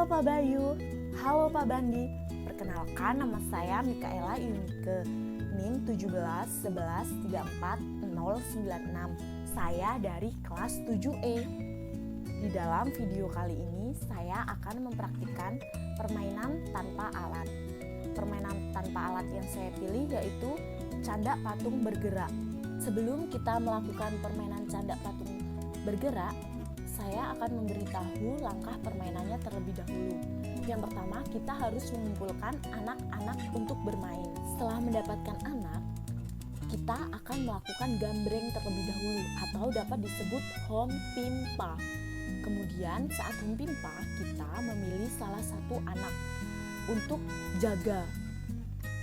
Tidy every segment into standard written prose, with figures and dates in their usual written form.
Halo Pak Bayu, halo Pak Bandi. Perkenalkan, nama saya Mikaela Yunike, NIM 171134096. Saya dari kelas 7E. Di dalam video kali ini saya akan mempraktikkan permainan tanpa alat. Permainan tanpa alat yang saya pilih yaitu canda patung bergerak. Sebelum kita melakukan permainan canda patung bergerak, saya akan memberitahu langkah permainannya terlebih dahulu. Yang pertama, kita harus mengumpulkan anak-anak untuk bermain. Setelah mendapatkan anak, kita akan melakukan gambreng terlebih dahulu atau dapat disebut home pimpa. Kemudian saat home pimpa, kita memilih salah satu anak untuk jaga.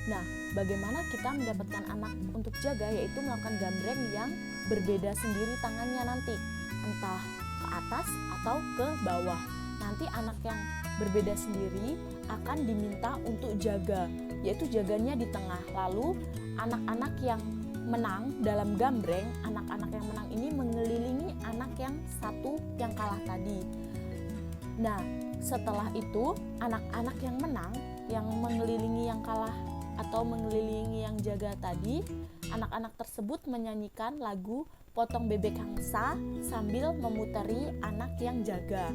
Nah, bagaimana kita mendapatkan anak untuk jaga, yaitu melakukan gambreng yang berbeda sendiri tangannya nanti, entah ke atas atau ke bawah. Nanti anak yang berbeda sendiri akan diminta untuk jaga, yaitu jaganya di tengah. Lalu anak-anak yang menang dalam gambreng, anak-anak yang menang ini mengelilingi anak yang satu yang kalah tadi. Nah, setelah itu anak-anak yang menang yang mengelilingi yang kalah atau mengelilingi yang jaga tadi, anak-anak tersebut menyanyikan lagu Potong Bebek Angsa sambil memutari anak yang jaga.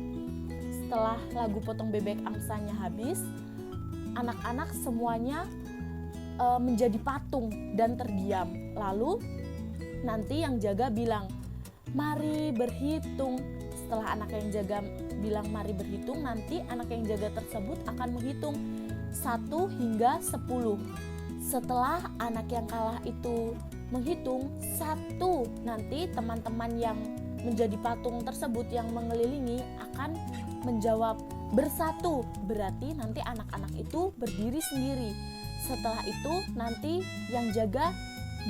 Setelah lagu Potong Bebek Angsanya habis, anak-anak semuanya menjadi patung dan terdiam. Lalu nanti yang jaga bilang, "Mari berhitung." Setelah anak yang jaga bilang mari berhitung, nanti anak yang jaga tersebut akan menghitung 1 hingga 10. Setelah anak yang kalah itu menghitung 1, nanti teman-teman yang menjadi patung tersebut yang mengelilingi akan menjawab bersatu. Berarti nanti anak-anak itu berdiri sendiri. Setelah itu nanti yang jaga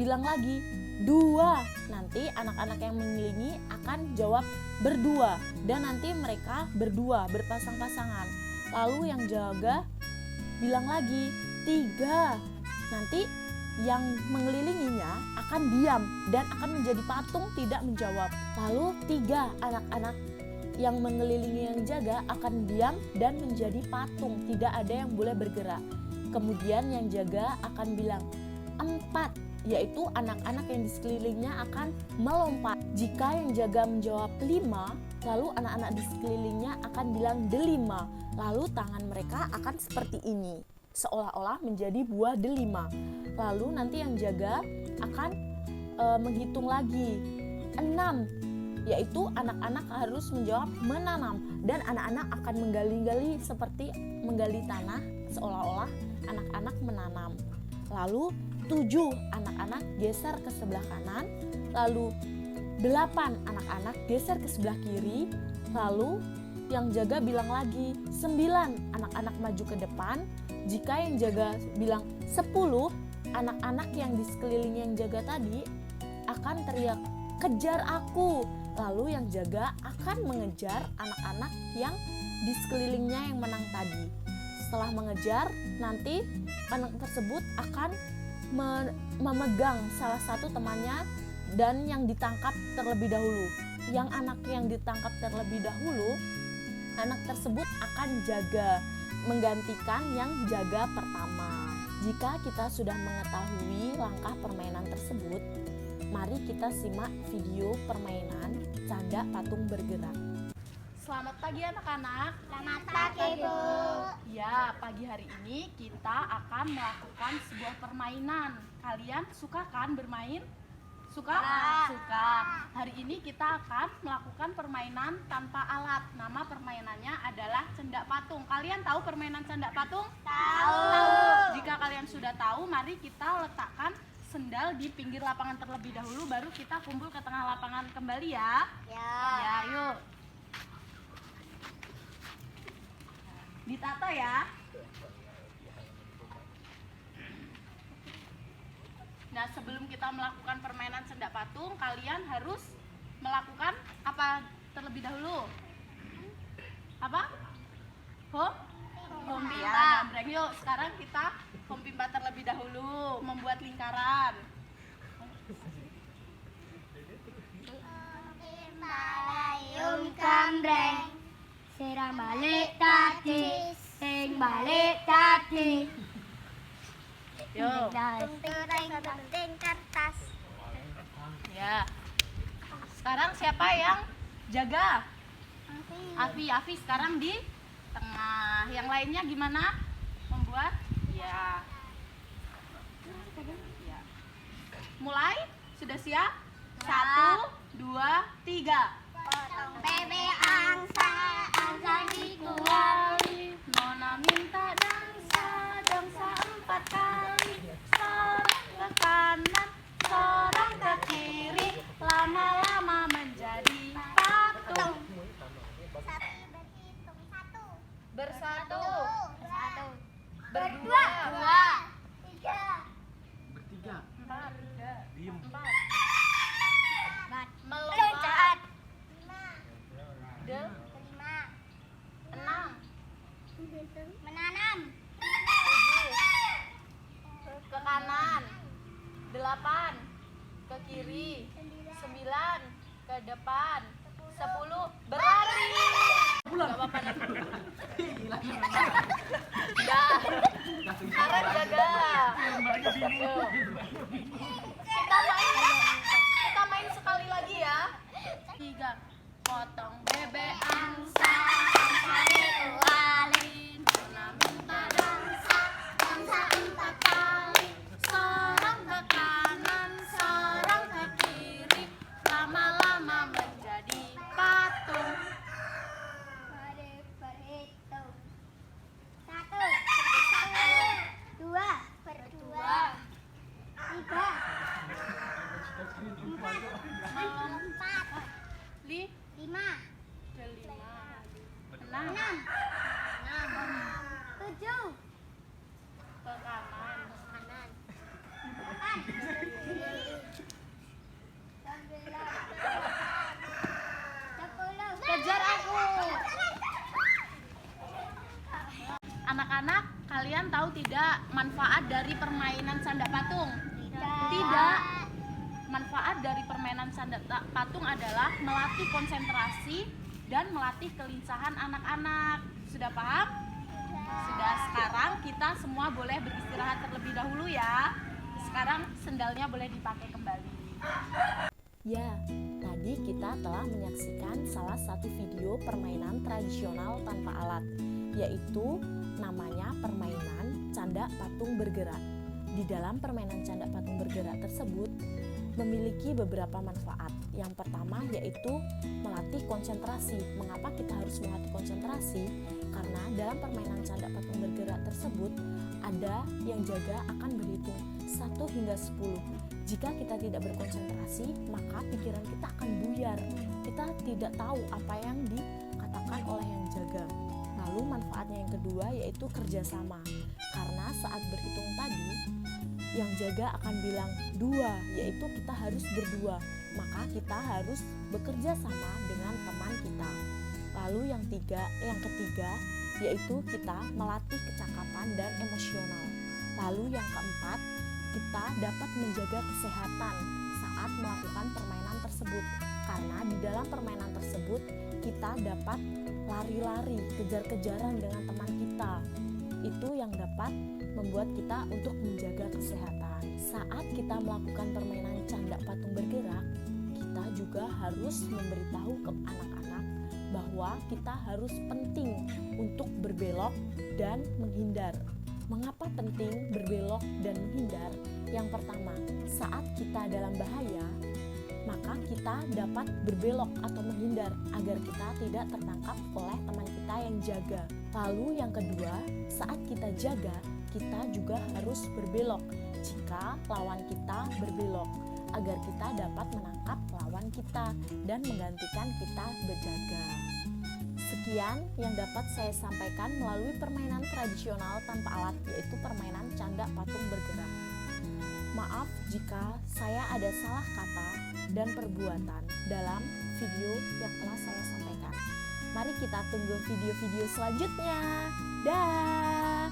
bilang lagi 2. Nanti anak-anak yang mengelilingi akan jawab berdua, dan nanti mereka berdua berpasang-pasangan. Lalu yang jaga bilang lagi 3. Nanti yang mengelilinginya akan diam dan akan menjadi patung tidak menjawab. Lalu 3 anak-anak yang mengelilingi yang jaga akan diam dan menjadi patung, tidak ada yang boleh bergerak. Kemudian yang jaga akan bilang 4, yaitu anak-anak yang di sekelilingnya akan melompat. Jika yang jaga menjawab 5, lalu anak-anak di sekelilingnya akan bilang 5. Lalu tangan mereka akan seperti ini, seolah-olah menjadi buah delima. Lalu nanti yang jaga akan menghitung lagi 6, yaitu anak-anak harus menjawab menanam, dan anak-anak akan menggali-gali seperti menggali tanah, seolah-olah anak-anak menanam. Lalu 7 anak-anak geser ke sebelah kanan, lalu 8 anak-anak geser ke sebelah kiri, lalu yang jaga bilang lagi 9 anak-anak maju ke depan. Jika yang jaga bilang 10, anak-anak yang di sekelilingnya yang jaga tadi akan teriak, "Kejar aku!" Lalu yang jaga akan mengejar anak-anak yang di sekelilingnya yang menang tadi. Setelah mengejar, nanti anak tersebut akan memegang salah satu temannya dan yang ditangkap terlebih dahulu. Yang anak yang ditangkap terlebih dahulu, anak tersebut akan jaga, menggantikan yang jaga pertama. Jika kita sudah mengetahui langkah permainan tersebut, mari kita simak video permainan canda patung bergerak. Selamat pagi anak-anak. Selamat pagi, Bu. Ya, pagi hari ini kita akan melakukan sebuah permainan. Kalian suka kan bermain? Suka? Suka. Hari ini kita akan melakukan permainan tanpa alat. Nama permainannya adalah canda patung. Kalian tahu permainan canda patung? Tahu. Jika kalian sudah tahu, mari kita letakkan sendal di pinggir lapangan terlebih dahulu, baru kita kumpul ke tengah lapangan kembali ya. Ya, yuk. Ditata ya. Nah, sebelum kita melakukan permainan canda patung, kalian harus melakukan apa terlebih dahulu? Apa? Home pimpa. Yuk, sekarang kita home pimpa terlebih dahulu, membuat lingkaran. Pimpa layung gambreng, Serang balik tadi, sing balik tadi. Yo. Gunting kertas. Ya. Sekarang siapa yang jaga? Afi sekarang di tengah. Yang lainnya gimana? Membuat? Ya. Ya. Mulai? Sudah siap? 1, 2, 3. Potong bebek angsa, angsa dikuali. Nona minta dansa 4 kali. Sorong ke kanan, sorong ke kiri. Lama-lama menjadi patung. Bersatu. Berdua. Tiga. Empat. Meloncat. Lima. 6. Menanam. Ke kanan. 8. Ke kiri. 9. Ke depan. 10. Berlari. Gak apa-apa nih. Dah. Sekarang jaga. Yuk. Kita main sekali lagi ya. 3. Potong bebek angsa, angsa dikuali. Nona minta dansa, dansa 4 kali. Sorong ke kanan, sorong ke kiri. Lama-lama menjadi patung. Mari berhitung. 1, 2, berdua. 3, 4, 5, 6. 7, Ke kanan. 8, 9, 10. Kejar aku. Anak-anak, kalian tahu tidak manfaat dari permainan sanda patung? Tidak. Manfaat dari permainan sanda patung adalah melatih konsentrasi dan melatih kelincahan anak-anak. Sudah paham? Sudah. Sekarang kita semua boleh beristirahat terlebih dahulu ya. Sekarang sendalnya boleh dipakai kembali. Ya, tadi kita telah menyaksikan salah satu video permainan tradisional tanpa alat, yaitu namanya permainan canda patung bergerak. Di dalam permainan canda patung bergerak tersebut memiliki beberapa manfaat. Yang pertama yaitu melatih konsentrasi. Mengapa kita harus melatih konsentrasi? Karena dalam permainan canda patung bergerak tersebut ada yang jaga akan berhitung 1 hingga 10. Jika kita tidak berkonsentrasi, maka pikiran kita akan buyar. Kita tidak tahu apa yang dikatakan oleh yang jaga. Lalu manfaatnya yang kedua yaitu kerjasama. Karena saat berhitung tadi, yang jaga akan bilang 2, yaitu kita harus berdua. Maka kita harus bekerja sama dengan teman kita. Lalu yang ketiga yaitu kita melatih kecakapan dan emosional. Lalu yang keempat, kita dapat menjaga kesehatan saat melakukan permainan tersebut. Karena di dalam permainan tersebut kita dapat lari-lari, kejar-kejaran dengan teman kita. Itu yang dapat membuat kita untuk menjaga kesehatan. Saat kita melakukan permainan canda patung bergerak, kita juga harus memberitahu ke anak-anak bahwa kita harus penting untuk berbelok dan menghindar. Mengapa penting berbelok dan menghindar? Yang pertama, saat kita dalam bahaya, maka kita dapat berbelok atau menghindar agar kita tidak tertangkap oleh teman kita yang jaga. Lalu yang kedua, saat kita jaga, kita juga harus berbelok jika lawan kita berbelok agar kita dapat menangkap lawan kita dan menggantikan kita berjaga. Sekian yang dapat saya sampaikan melalui permainan tradisional tanpa alat, yaitu permainan canda patung bergerak. Maaf jika saya ada salah kata dan perbuatan dalam video yang telah saya sampaikan. Mari kita tunggu video-video selanjutnya. Dah.